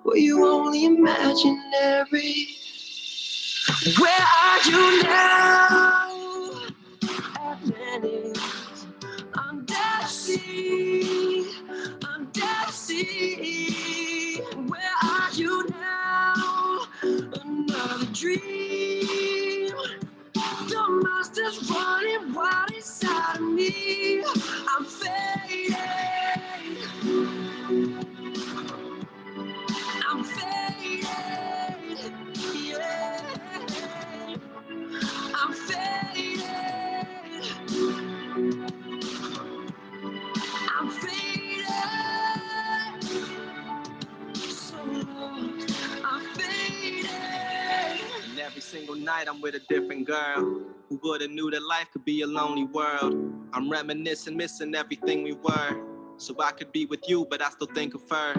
Well, you only imaginary. Where are you now? Atlantis, under sea, under sea. Where are you now? Another dream. The monster's running wild inside of me. I'm fading. I'm fading. Yeah. I'm fading. I'm fading. So lost. I'm fading. And every single night I'm with a different girl. Who would've knew that life could be a lonely world? I'm reminiscing, missing everything we were. So I could be with you, but I still think of her.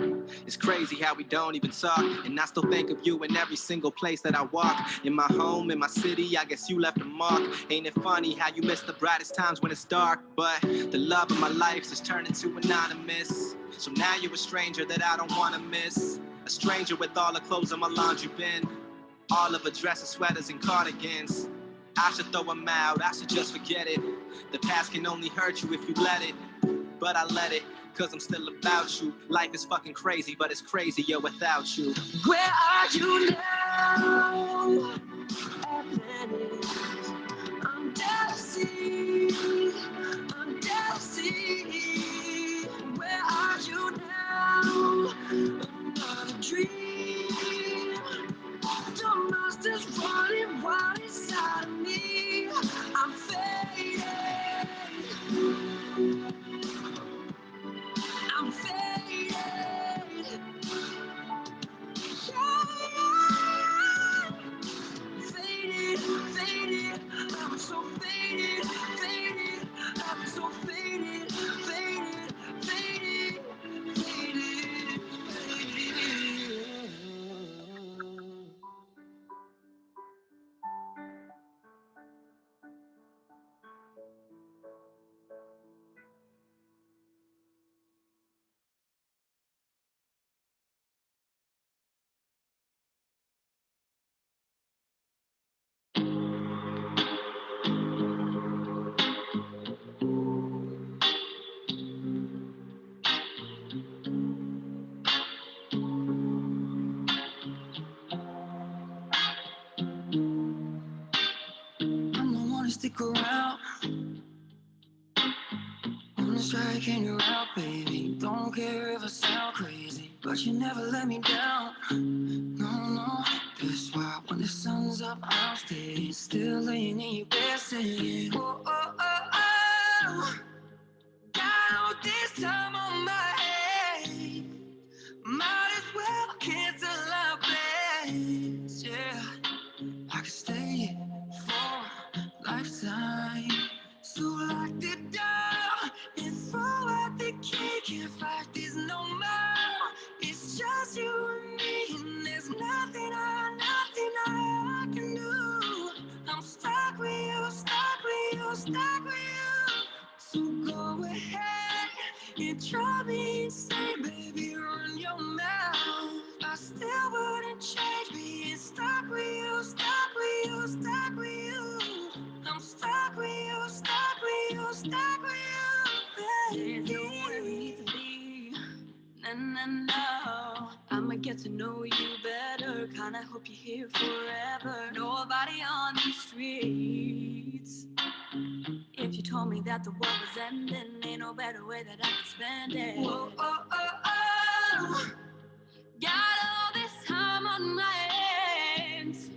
It's crazy how we don't even talk, and I still think of you in every single place that I walk. In my home, in my city, I guess you left a mark. Ain't it funny how you miss the brightest times when it's dark? But the love of my life is turning to anonymous. So now you're a stranger that I don't wanna miss. A stranger with all the clothes in my laundry bin. All of her dresses, sweaters, and cardigans. I should throw them out, I should just forget it. The past can only hurt you if you let it. But I let it, cause I'm still about you. Life is fucking crazy, but it's crazier without you. Where are you now? Atlantis, under sea, under sea. Where are you now? Another dream. The monster's running wild inside of me. I'm fading. I'm fading. Yeah. Faded, faded. I'm so faded, faded. I'm so faded, faded, faded, faded, faded. I'm the one to stick around. Wanna strike and you're out, baby. Don't care if I sound crazy, but you never let me down. No, no. That's why when the sun's up, I'll stay still laying in your bed saying, oh, oh, oh, oh. Got all this time on my head. Might as well cancel our plans, yeah. I could stay for a lifetime. So lock the door and throw out the key. Can't fight this no more. It's just you and me, and there's nothing I can do. I'm stuck with you, stuck with you, stuck with you. So go ahead and try me insane, baby, run your mouth. I still wouldn't change being stuck with you, stuck with you, stuck with you. I'm stuck with you, stuck with you, stuck with you, baby. There's no where we need to be. No, no, no. I'ma get to know you better. Kinda hope you're here forever. Nobody on these streets. If you told me that the world was ending, ain't no better way that I could spend it. Whoa, oh, oh, oh. Got all this time on my hands.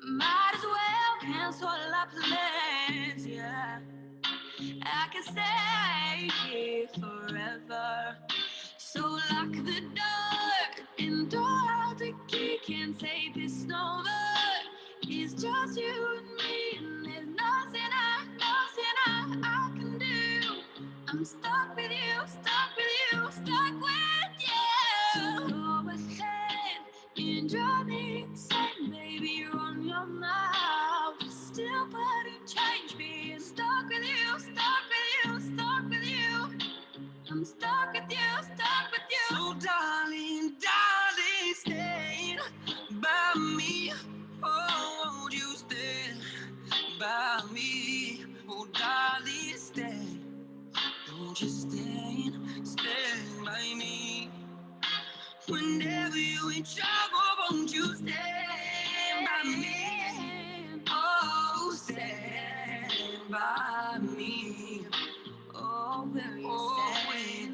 Might as well cancel our plans, yeah. I can stay here forever. So lock the door and throw out the key. Can't say this no more. It's just you and me, and there's nothing I can do. I'm stuck with you, stuck with you, stuck with you. Go ahead and drive me insane, baby, run your mouth. Still wouldn't change being stuck with you, stuck with you, stuck with you. I'm stuck with you, stuck with you. So darling, trouble, won't you stand by me? Oh, stand by me. Oh, where you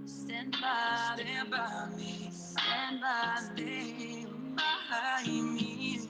stand, darling. Stand by me. Stand by me.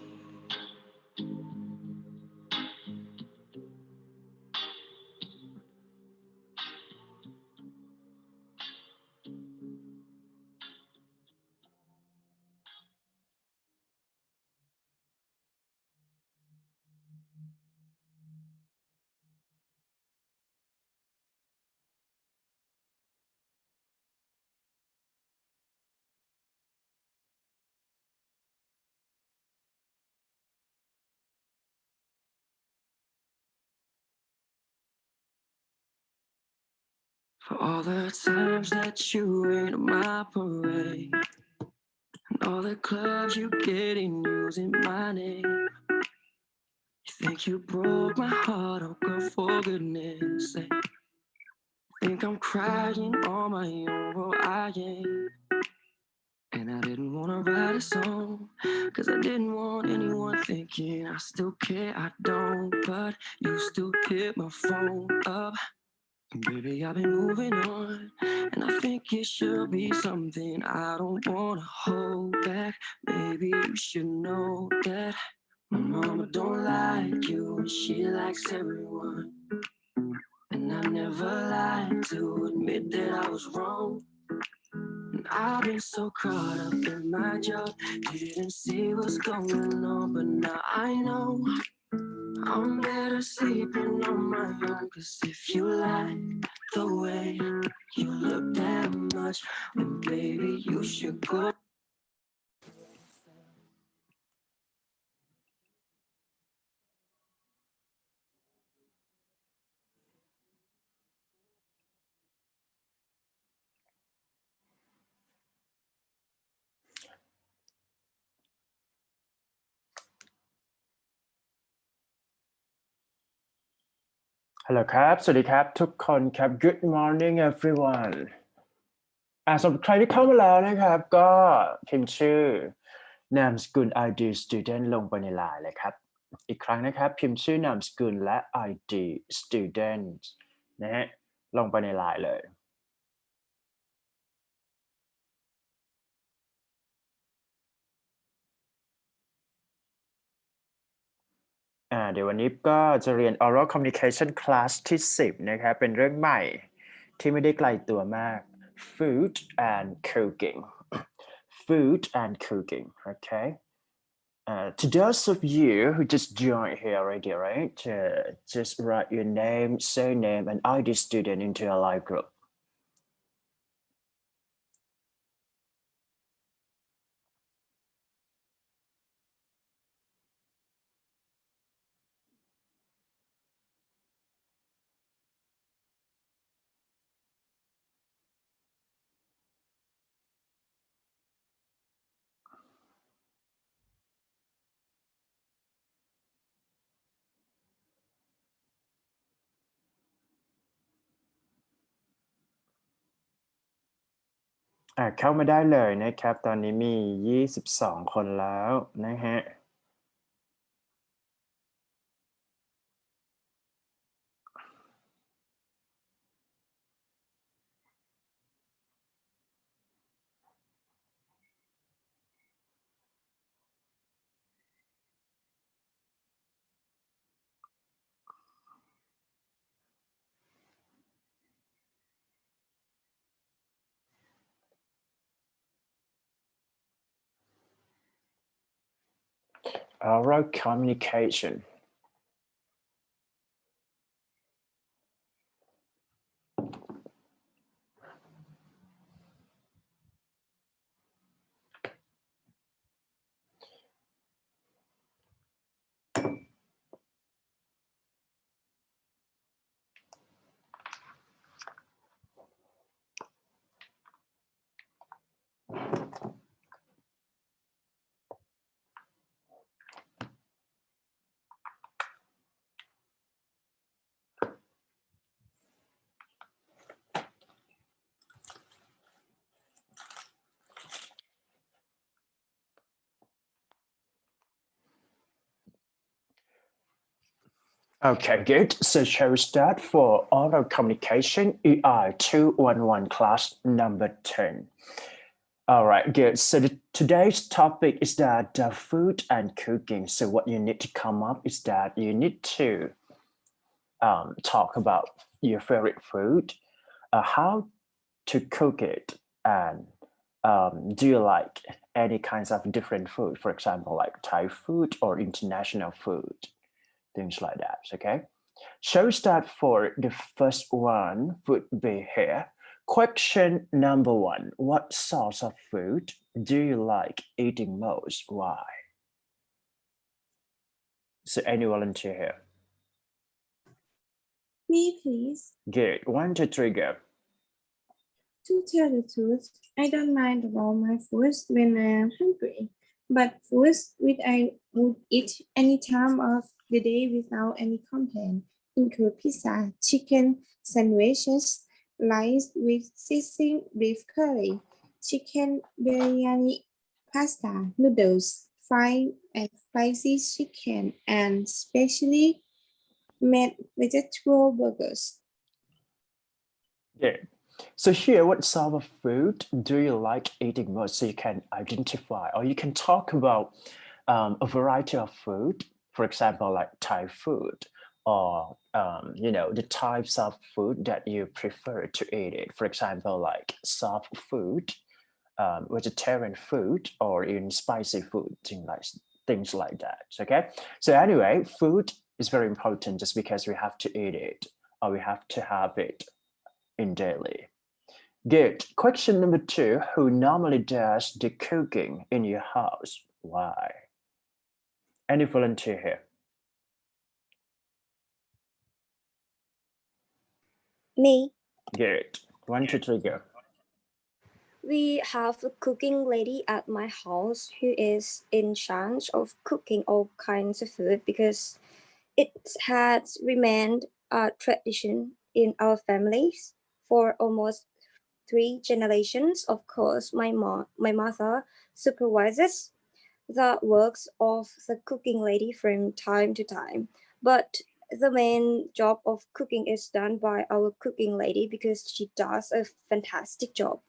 For all the times that you rain on my parade, and all the clubs you get in using my name. You think you broke my heart, oh girl, for goodness sake. Think I'm crying on my own, well I ain't. And I didn't wanna write a song, cause I didn't want anyone thinking I still care, I don't. But you still hit my phone up. And baby, I've been moving on, and I think it should be something I don't wanna hold back. Maybe you should know that my mama don't like you, and she likes everyone. And I never lied to admit that I was wrong. And I've been so caught up in my job, didn't see what's going on. But now I know I'm better sleeping on my own. Cause if you like the way you look that much, then baby you should go.ฮัลโหลครับสวัสดีครับทุกคนครับ Good morning everyone สำหรับใครที่เข้ามาแล้วนะครับก็พิมพ์ชื่อนามสกุล ID student ลงไปในไลน์เลยครับอีกครั้งนะครับพิมพ์ชื่อนามสกุลและ ID student นะฮะลงไปในไลน์เลยเดี๋ยววันนี้ก็จะเรียน oral communication class ที่10นะครับเป็นเรื่องใหม่ที่ไม่ได้ไกลตัวมาก food and cooking food and cooking okay to those of you who just joined here already, right? Just write your name, surname, and ID student into a live group.เข้ามาได้เลยนะครับตอนนี้มี22คนแล้วนะฮะ oral communication Okay, good. So shall we start for oral communication EI 211 class number 10? All right, good. So today's topic is that food and cooking. So what you need to come up is that you need to talk about your favorite food, how to cook it, and do you like any kinds of different food, for example, like Thai food or international food, things like that, okay? Shall we start for the first one would be here. Question number one, what sorts of food do you like eating most? Why? So any volunteer here? Me, please. Good. 1, 2, 3, go. To tell the truth, I don't mind about my food when I am hungry, but foods which I would eat any time of the day without any complaint include pizza, chicken sandwiches, rice with seasoned beef curry, chicken biryani, pasta, noodles, fried and spicy chicken, and specially made vegetable burgers. Good. So here, what sort of food do you like eating most? So you can identify or you can talk about a variety of food, for example, like Thai food, or the types of food that you prefer to eat it. For example, like soft food, vegetarian food, or even spicy food, things like that. Okay. So anyway, food is very important just because we have to eat it or we have to have it in daily. Good. Question number two, who normally does the cooking in your house? Why? Any volunteer here? Me, Good. 1, 2, 3, go. we have a cooking lady at my house who is in charge of cooking all kinds of food because it has remained a tradition in our families for almost three generations. Of course, my mother supervises the works of the cooking lady from time to time, but the main job of cooking is done by our cooking lady because she does a fantastic job.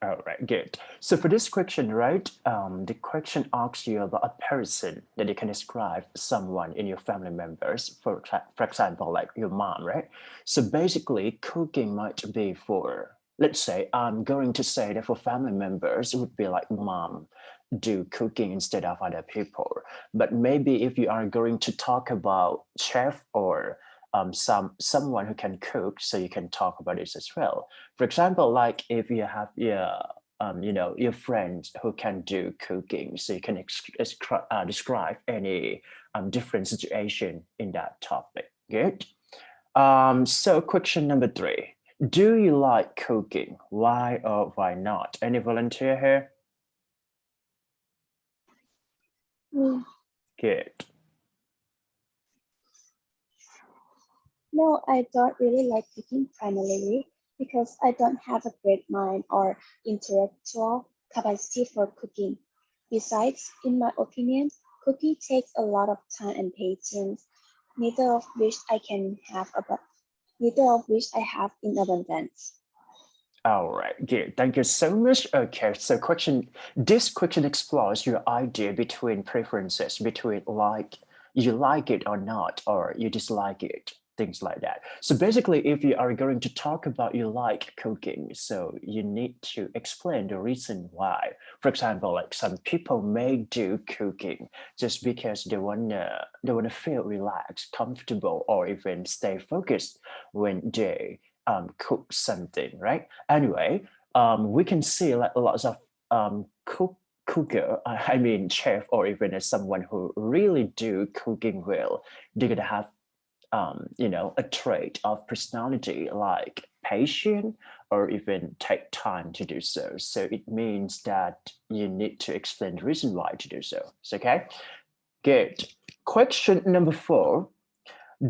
All right, good. So for this question, right, the question asks you about a person that you can describe someone in your family members, for example, like your mom, right? So basically, cooking might be for, let's say, I'm going to say that for family members, it would be like mom do cooking instead of other people. But maybe if you are going to talk about chef or someone who can cook, so you can talk about this as well. For example, like if you have your friends who can do cooking, so you can describe any different situation in that topic. Good. So question number three, do you like cooking? Why or why not? Any volunteer here? Mm, Good. No, I don't really like cooking primarily because I don't have a great mind or intellectual capacity for cooking. Besides, in my opinion, cooking takes a lot of time and patience, neither of which I can have about neither of which I have in abundance. All right, good. Thank you so much. Okay, so this question explores your idea between preferences, between like you like it or not, or you dislike it, things like that. So basically, if you are going to talk about you like cooking, so you need to explain the reason why. For example, like some people may do cooking just because they wanna feel relaxed, comfortable, or even stay focused when they cook something, right? Anyway, we can see like lots of cooker, I mean chef, or even as someone who really do cooking well, they're gonna have a trait of personality like patient or even take time to do so. So it means that you need to explain the reason why to do so. So, okay, good. Question number four.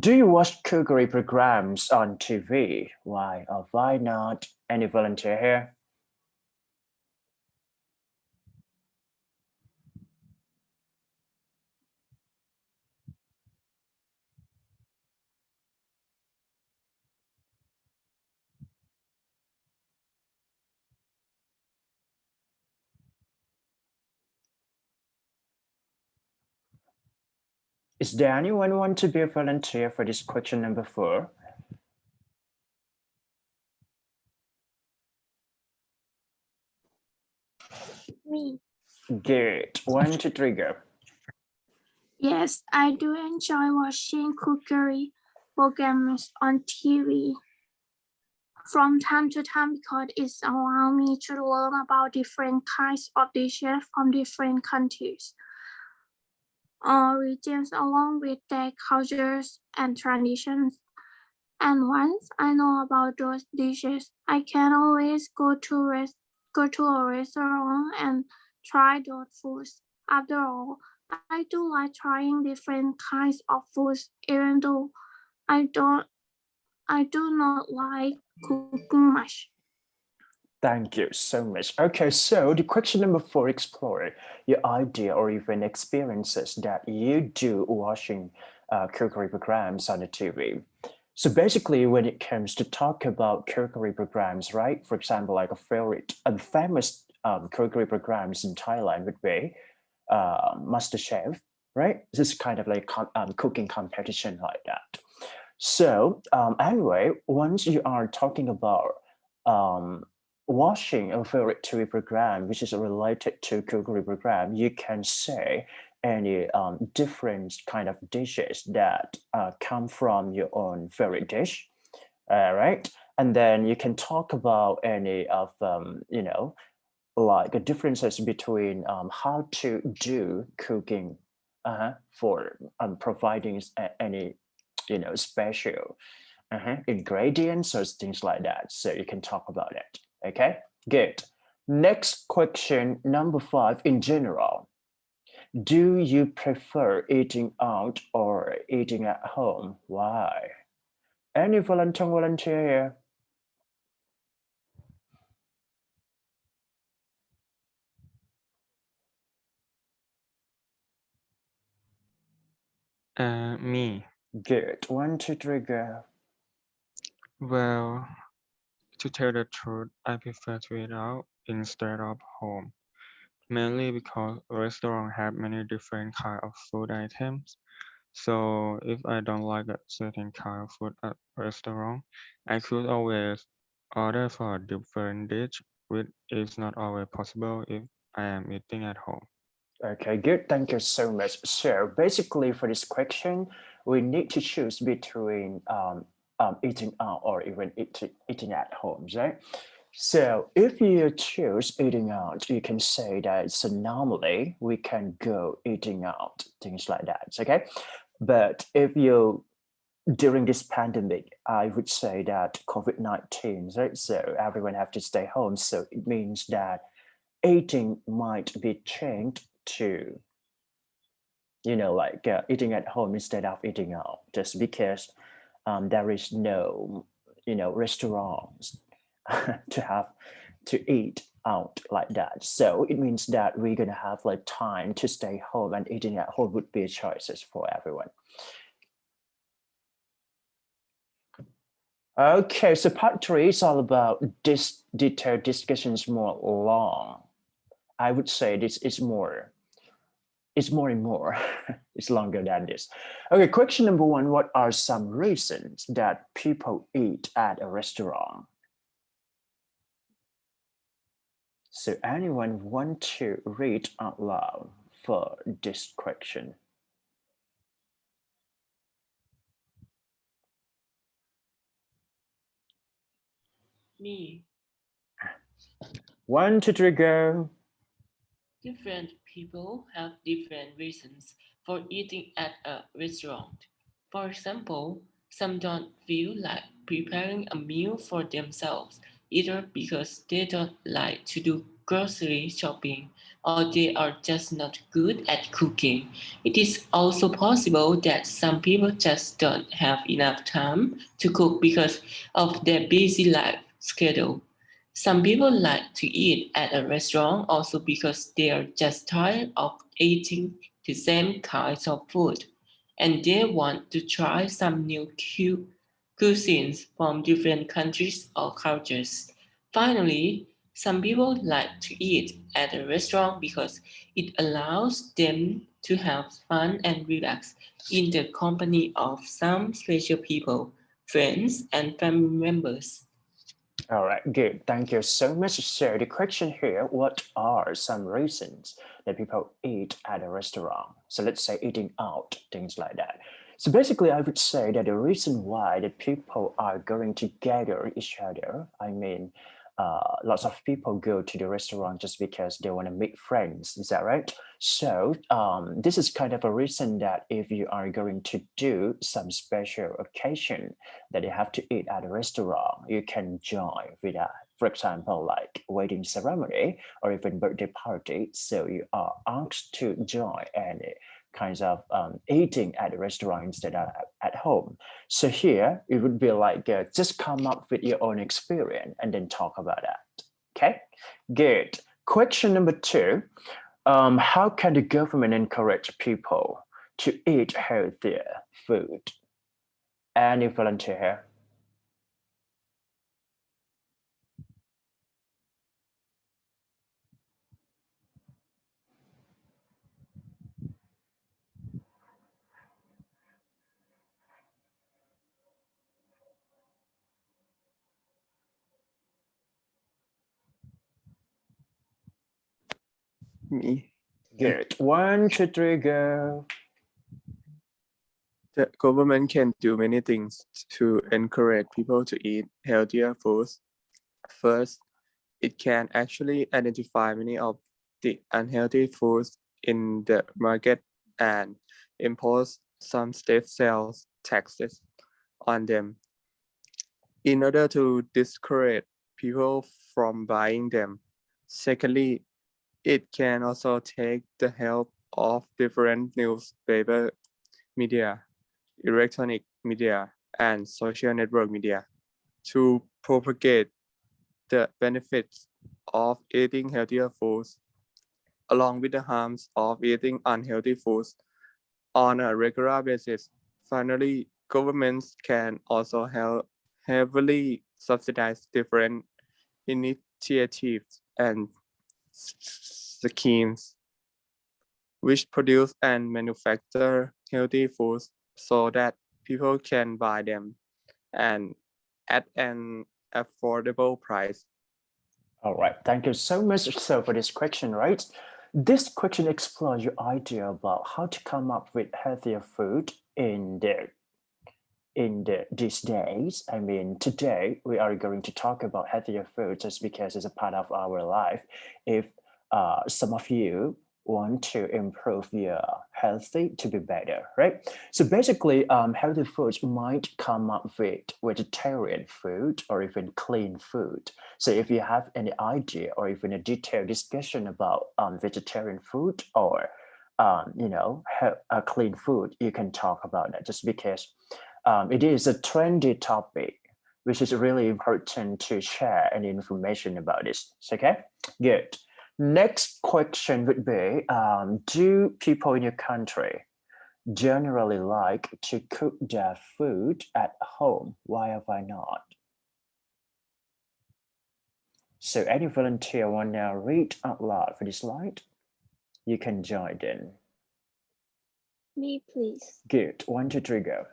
Do you watch cookery programs on TV? Why or why not? Any volunteer here? Is there anyone want to be a volunteer for this question number 4? Me. Good. 1, 2, 3, go. Yes, I do enjoy watching cookery programs on TV from time to time because it allows me to learn about different kinds of dishes from different countries or regions along with their cultures and traditions. And once I know about those dishes, I can always go to a restaurant and try those foods. After all, I do like trying different kinds of foods, even though I do not like cooking much. Thank you so much. Okay, so the question number 4, explore your idea or even experiences that you do watching cookery programs on the TV. So basically, when it comes to talk about cookery programs, right? For example, like a favorite and famous cookery programs in Thailand would be MasterChef, right? This is kind of like cooking competition like that. So anyway, once you are talking about watching a favorite TV program which is related to cookery program, you can say any different kind of dishes that come from your own favorite dish, right? And then you can talk about any of like the differences between how to do cooking for providing any special ingredients or things like that. So you can talk about it. Okay, good. Next question, number 5, in general. Do you prefer eating out or eating at home? Why? Any volunteer here? Me. Good. 1, 2, 3, go. Well, to tell the truth, I prefer to eat out instead of home, mainly because restaurants have many different kind of food items. So if I don't like a certain kind of food at restaurant, I could always order for a different dish, which is not always possible if I am eating at home. Okay, good. Thank you so much. So basically for this question, we need to choose between eating out or even eating at home, right? So if you choose eating out, you can say that so normally we can go eating out, things like that, okay? But if you during this pandemic, I would say that COVID-19, right? So everyone have to stay home. So it means that eating might be changed to like eating at home instead of eating out, just because there is no restaurants to have to eat out like that. So it means that we're gonna have like time to stay home, and eating at home would be a choices for everyone. Okay, so part 3 is all about this detailed discussions more long. I would say this is more. It's more and more. It's longer than this. Okay, question number 1. What are some reasons that people eat at a restaurant? So anyone want to read out loud for this question? Me. 1, 2, 3, go. Different people have different reasons for eating at a restaurant. For example, some don't feel like preparing a meal for themselves, either because they don't like to do grocery shopping or they are just not good at cooking. It is also possible that some people just don't have enough time to cook because of their busy life schedule. Some people like to eat at a restaurant also because they are just tired of eating the same kinds of food and they want to try some new cuisines from different countries or cultures. Finally, some people like to eat at a restaurant because it allows them to have fun and relax in the company of some special people, friends, and family members. All right, good. Thank you so much. So the question here, what are some reasons that people eat at a restaurant? So let's say eating out, things like that. So basically, I would say that the reason why the people are going to gather each other, I mean, lots of people go to the restaurant just because they want to meet friends. Is that right? So this is kind of a reason that if you are going to do some special occasion that you have to eat at a restaurant, you can join with that. For example, like wedding ceremony or even birthday party. So you are asked to join any kinds of eating at a restaurant instead of at home. So here it would be like just come up with your own experience and then talk about that. Okay, good. Question number 2. How can the government encourage people to eat healthier food? Any volunteer here? Me. Good. 1, 2, 3, go. The government can do many things to encourage people to eat healthier foods. First, it can actually identify many of the unhealthy foods in the market and impose some state sales taxes on them in order to discourage people from buying them. Secondly, it can also take the help of different newspaper media, electronic media, and social network media to propagate the benefits of eating healthier foods, along with the harms of eating unhealthy foods on a regular basis. Finally, governments can also help heavily subsidize different initiatives and schemes which produce and manufacture healthy foods so that people can buy them and at an affordable price. All right, thank you so much. So for this question, right? This question explores your idea about how to come up with healthier food these days. I mean, today we are going to talk about healthier food just because it's a part of our life. If some of you want to improve your healthy to be better, right? So basically, healthy foods might come up with vegetarian food or even clean food. So if you have any idea or even a detailed discussion about vegetarian food or a clean food, you can talk about that just because it is a trendy topic, which is really important to share any information about this. Okay, good. Next question would be, do people in your country generally like to cook their food at home? Why have I not? So any volunteer want to read out loud for this slide? You can join in. Me, please. Good. 1, 2, 3, go.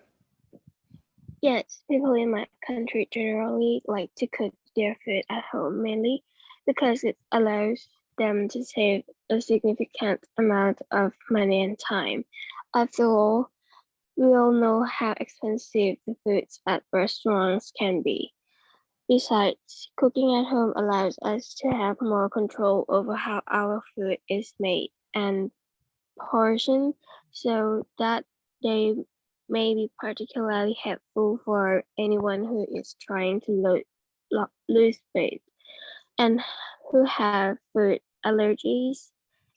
Yes, people in my country generally like to cook their food at home mainly because it allows them to save a significant amount of money and time. After all, we all know how expensive the foods at restaurants can be. Besides, cooking at home allows us to have more control over how our food is made and portioned so that they may be particularly helpful for anyone who is trying to lose weight and who have food allergies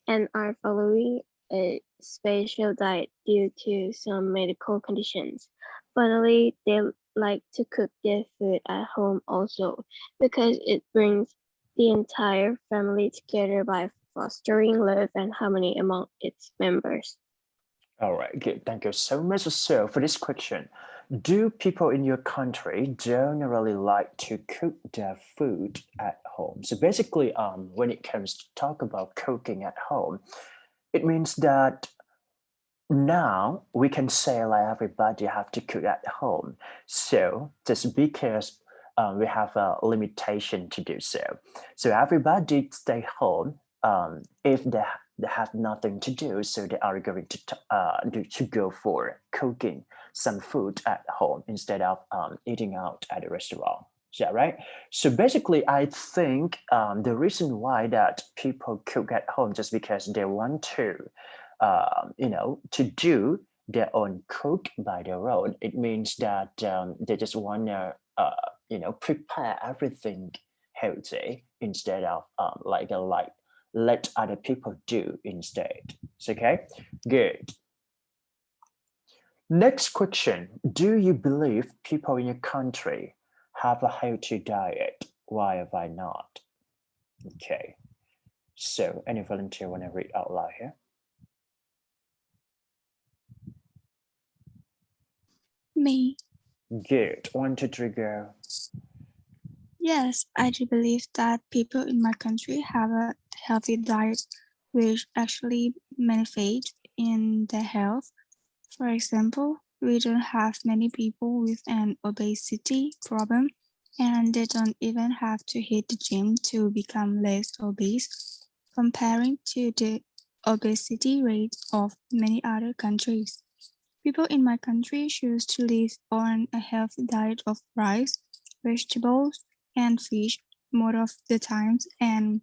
and are following a special diet due to some medical conditions. Finally, they like to cook their food at home also because it brings the entire family together by fostering love and harmony among its members. All right, good. Thank you so much. So for this question, do people in your country generally like to cook their food at home? So basically, when it comes to talk about cooking at home, it means that now we can say like everybody have to cook at home. So just because we have a limitation to do so. So everybody stay home if they have nothing to do. So they are going to go for cooking some food at home instead of eating out at a restaurant. Is that right? So basically, I think the reason why that people cook at home just because they want to to do their own cook by their own. It means that they just want to, prepare everything healthy instead of like let other people do instead. It's okay, good. Next question: do you believe people in your country have a healthy diet? Why have I not? Okay. So, any volunteer want to read out loud here? Me. Good. 1, 2, 3, go. Yes, I do believe that people in my country have a healthy diet, which actually benefit in their health. For example, we don't have many people with an obesity problem, and they don't even have to hit the gym to become less obese, comparing to the obesity rate of many other countries. People in my country choose to live on a healthy diet of rice, vegetables, and fish most of the times, and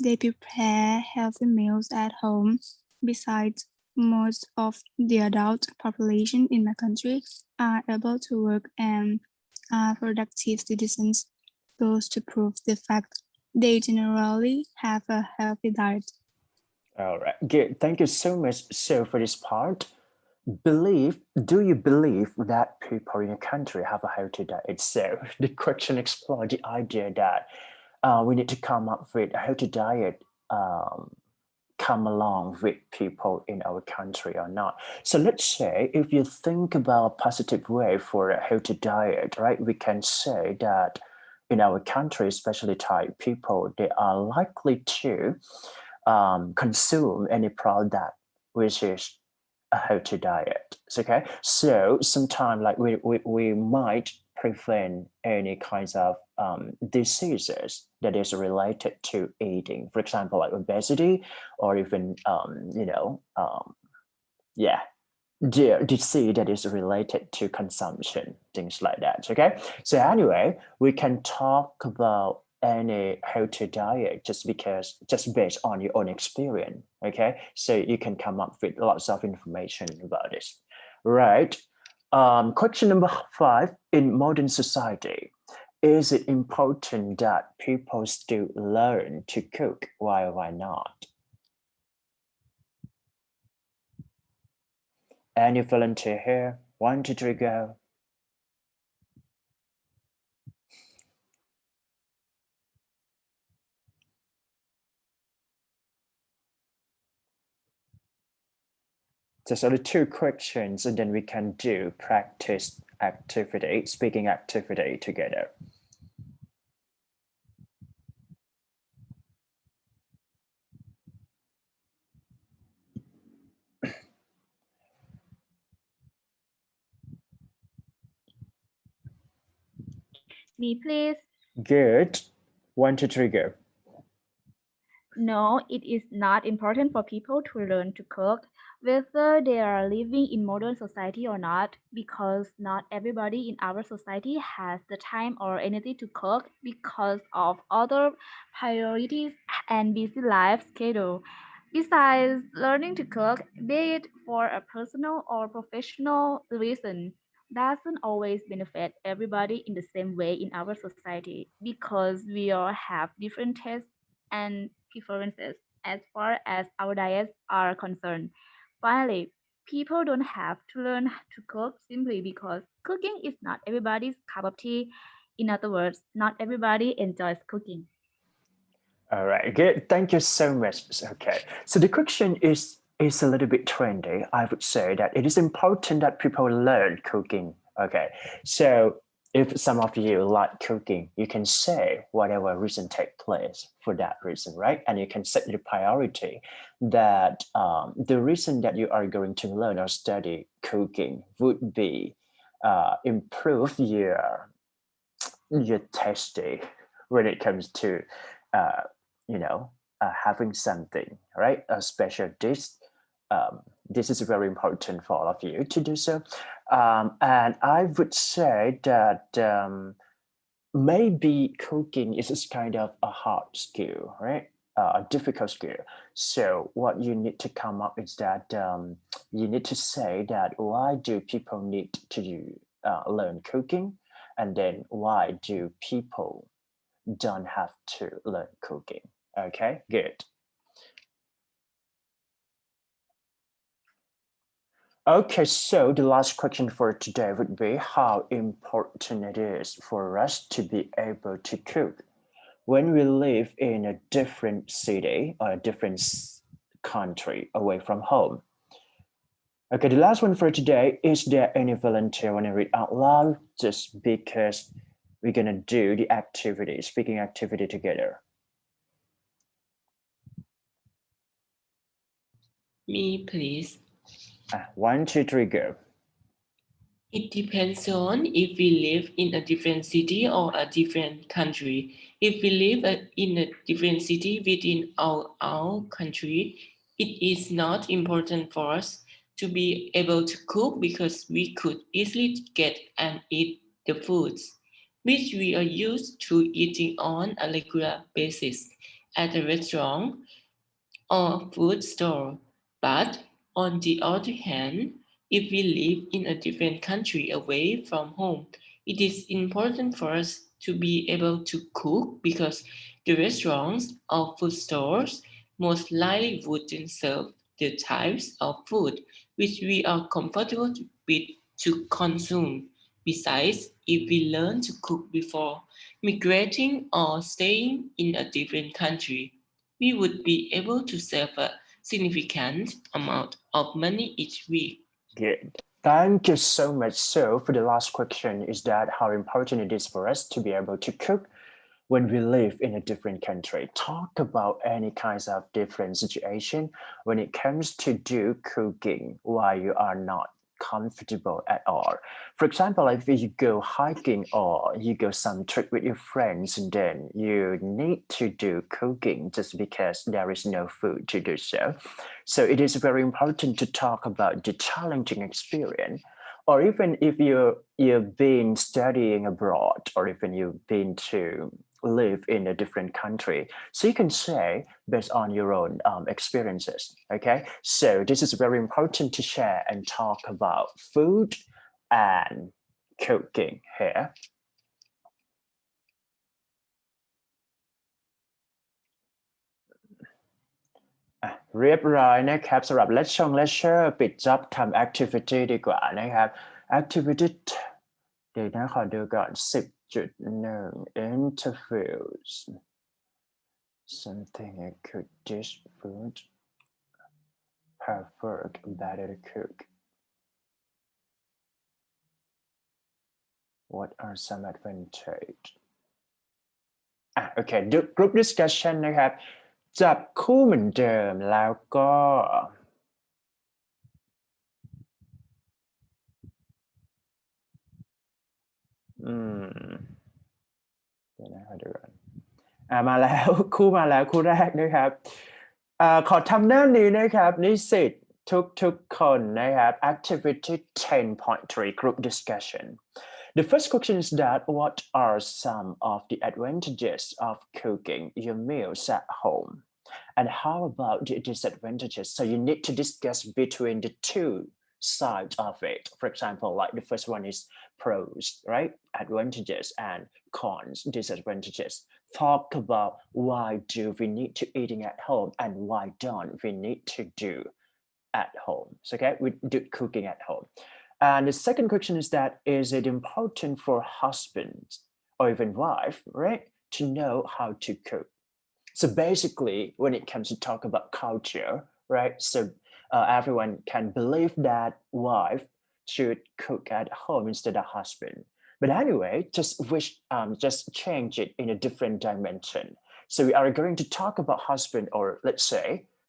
they prepare healthy meals at home. Besides, most of the adult population in my country are able to work and are productive citizens, goes to prove the fact they generally have a healthy diet. All right, good. Thank you so much. So for this part, do you believe that people in a country have a healthy diet? So the question explored the idea that we need to come up with a healthy diet come along with people in our country or not. So let's say if you think about a positive way for a healthy diet, right, we can say that in our country, especially Thai people, they are likely to consume any product which is a healthy diet. Okay, so sometimes like we might prevent any kinds of diseases that is related to eating, for example like obesity or even yeah, disease that is related to consumption, things like that. Okay, so anyway, we can talk about any healthy diet just based on your own experience. Okay, so you can come up with lots of information about this, right? Question number 5: in modern society, is it important that people still learn to cook? Why not? Any volunteer here? 1, 2, 3, go. Just only 2 questions, and then we can do practice activity, speaking activity together. Me, please. Good. 1, 2, 3, go. No, it is not important for people to learn to cook, whether they are living in modern society or not, because not everybody in our society has the time or energy to cook because of other priorities and busy life schedule. Besides, learning to cook, be it for a personal or professional reason, doesn't always benefit everybody in the same way in our society because we all have different tastes and preferences as far as our diets are concerned. Finally, people don't have to learn to cook simply because cooking is not everybody's cup of tea. In other words, not everybody enjoys cooking. All right, good. Thank you so much. Okay, so the question is a little bit trendy. I would say that it is important that people learn cooking. Okay, so If some of you like cooking, you can say whatever reason take place for that reason, right? And you can set the priority that the reason that you are going to learn or study cooking would be improve your tasty when it comes to you know having something, right? A special dish. This is very important for all of you to do so. And I would say that maybe cooking is kind of a hard skill, right? A difficult skill. So what you need to come up is that you need to say that why do people need to learn cooking, and then why do people don't have to learn cooking? Okay, good. Okay, so the last question for today would be how important it is for us to be able to cook when we live in a different city or a different country away from home. Okay, the last one for today, is there any volunteer want to read out loud just because we're gonna do the activity, speaking activity together? Me, please. 1, 2, 3, go. It depends on if we live in a different city or a different country. If we live in a different city within our country, it is not important for us to be able to cook because we could easily get and eat the foods which we are used to eating on a regular basis at a restaurant or food store. But on the other hand, if we live in a different country away from home, it is important for us to be able to cook because the restaurants or food stores most likely wouldn't serve the types of food which we are comfortable with to consume. Besides, if we learn to cook before migrating or staying in a different country, we would be able to save a significant amount of money each week. Good. Thank you so much. So for the last question is that how important it is for us to be able to cook when we live in a different country. Talk about any kinds of different situation when it comes to do cooking while you are not comfortable at all. For example, if you go hiking or you go some trip with your friends, and then you need to do cooking just because there is no food to do so. So it is very important to talk about the challenging experience, or even if you've been studying abroad, or even you've been to live in a different country, so you can say based on your own experiences. Okay, so this is very important to share and talk about food and cooking here. เรียบร้อยนะครับสำหรับ Let's Show Lecture ปิด job ทำ activity ดีกว่านะครับ activity เดี๋ยวนะขอดูก่อน 10.1 interviews something I could dish food preferred better to cook. What are some advantages? โอเค group discussion นะครับจับคู่เหมือนเดิมแล้วก็เดี๋ยวนะขอดูก่อนมาแล้วคู่มาแล้วคู่แรกนะครับขอทำหน้านี้นะครับนิสิตทุกคนนะครับ activity 10.3 group discussion. The first question is that what are some of the advantages of cooking your meals at home, and how about the disadvantages? So you need to discuss between the two sides of it. For example, like the first one is pros, right? Advantages, and cons, disadvantages. Talk about why do we need to eating at home and why don't we need to do at home. So, okay, we do cooking at home. And the second question is that is it important for husbands or even wife, right, to know how to cook? So basically, when it comes to talk about culture, right, so everyone can believe that wife should cook at home instead of husband. But anyway, just change it in a different dimension. So we are going to talk about husband, or let's say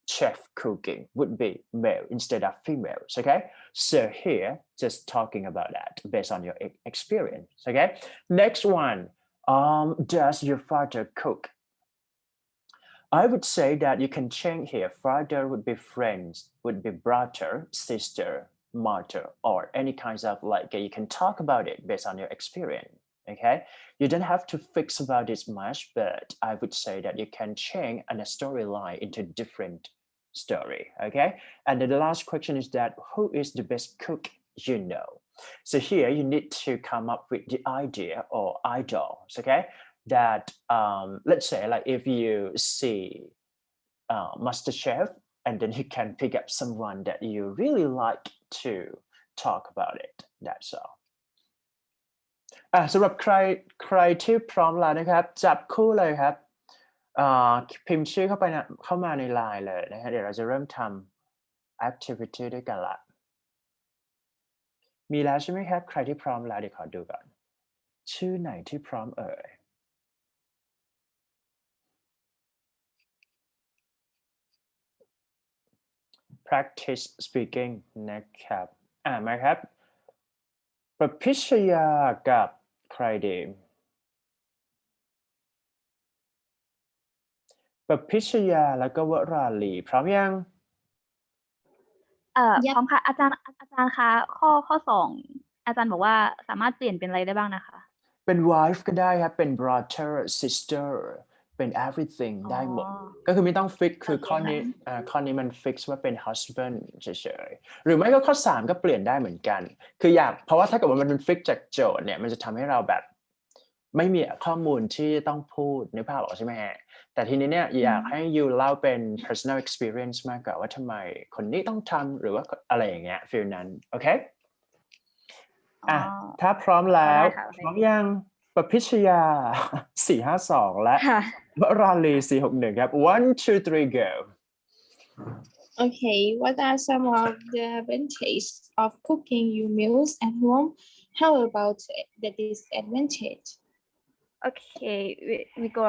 chef cooking would be male instead of females. Okay, so here just talking about that based on your experience. Okay, next one. Does your father cook? I would say that you can change here. Father would be friends, would be brother, sister, mother, or any kinds of you can talk about it based on your experience. Okay, you don't have to fix about this much, but I would say that you can change a storyline into different story. Okay, and then the last question is that who is the best cook you know? So here you need to come up with the idea or idols. Okay, that let's say if you see Master Chef, and then you can pick up someone that you really like to talk about it. That's all. สำหรับใครที่พร้อมแล้วนะครับจับคู่เลยครับพิมพ์ชื่อเข้ามาในไลน์เลยนะฮะเดี๋ยวเราจะเริ่มทำ activity ด้วยกันละมีแล้วใช่ไหมครับใครที่พร้อมแล้วเดี๋ยวขอดูก่อนชื่อไหนที่พร้อมเอ่ย practice speaking นะครับมาครับประพิชยากับใครดีประพิชยาแล้วก็วราลีพร้อมยังพร้อมค่ะอาจารย์คะข้อ2อาจารย์บอกว่าสามารถเปลี่ยนเป็นอะไรได้บ้างนะคะเป็น wife ก็ได้ครับเป็น brother sister เป็น everything ได้หมดก็คือไม่ต้อง fix คือข้อนี้มัน fix ว่าเป็น husband เฉยๆหรือไม่ก็ข้อ3ก็เปลี่ยนได้เหมือนกันคือเพราะว่าถ้าเกิดว่ามันเป็น fix จากโจทย์เนี่ยมันจะทำให้เราแบบไม่มีข้อมูลที่ต้องพูดนึกภาพออกใช่ไหมฮะแต่ทีนี้เนี่ยอยากให้ยูเล่าเป็น personal experience มากกว่าว่าทำไมคนนี้ต้องทำหรือว่าอะไรอย่างเงี้ยฟีลนั้นโอเคถ้าพร้อมแล้วพร้อมยังประพิชยา452และวราลี461ครับ 1 2 3 go Okay, what are some of the advantages of cooking your meals at home? How about the disadvantage? Okay, we go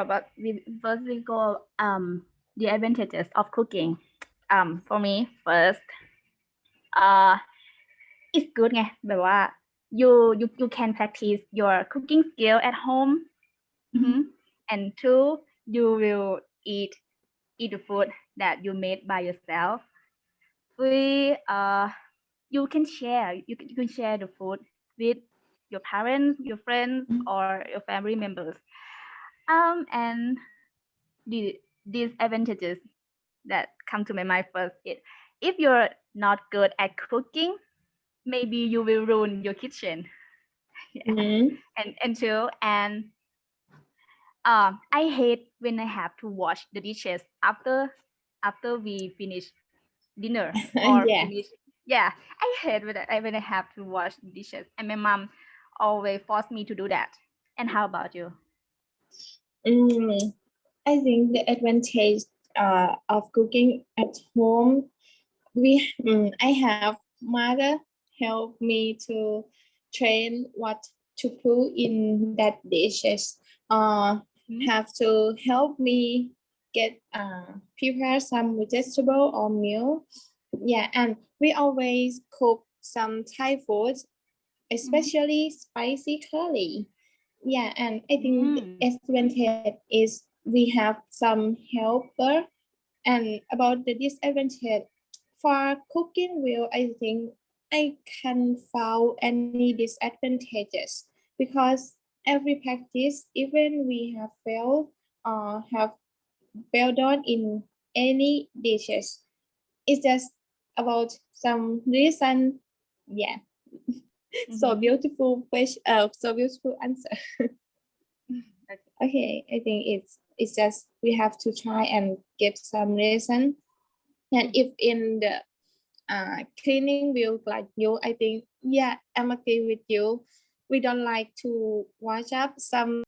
the advantages of cooking. For me first, it's good ไงแบบว่า you can practice your cooking skill at home. And 2, you will eat the food that you made by yourself. 3, you can share the food with your parents, your friends, or your family members. And the disadvantages that come to my mind first is if you're not good at cooking, maybe you will ruin your kitchen. And 2, and I hate when I have to wash the dishes after we finish dinner or finish. Yeah, I hate when I have to wash the dishes, and my mom always force me to do that. And how about you? I think the advantage of cooking at home, I have mother help me to train what to put in that dishes. Have to help me get prepare some vegetable or meal. Yeah, and we always cook some Thai food, especially spicy curry. Yeah, and I think the advantage is we have some helper. And about the disadvantage for cooking wheel, I think I can found any disadvantages because every practice, even we have failed have well done in any dishes, it's just about some reason. Yeah. So beautiful question. So beautiful answer. Okay, I think it's just we have to try and get some reason. And if in the cleaning wheel like you, I think, yeah, I'm agree with you. We don't like to wash up some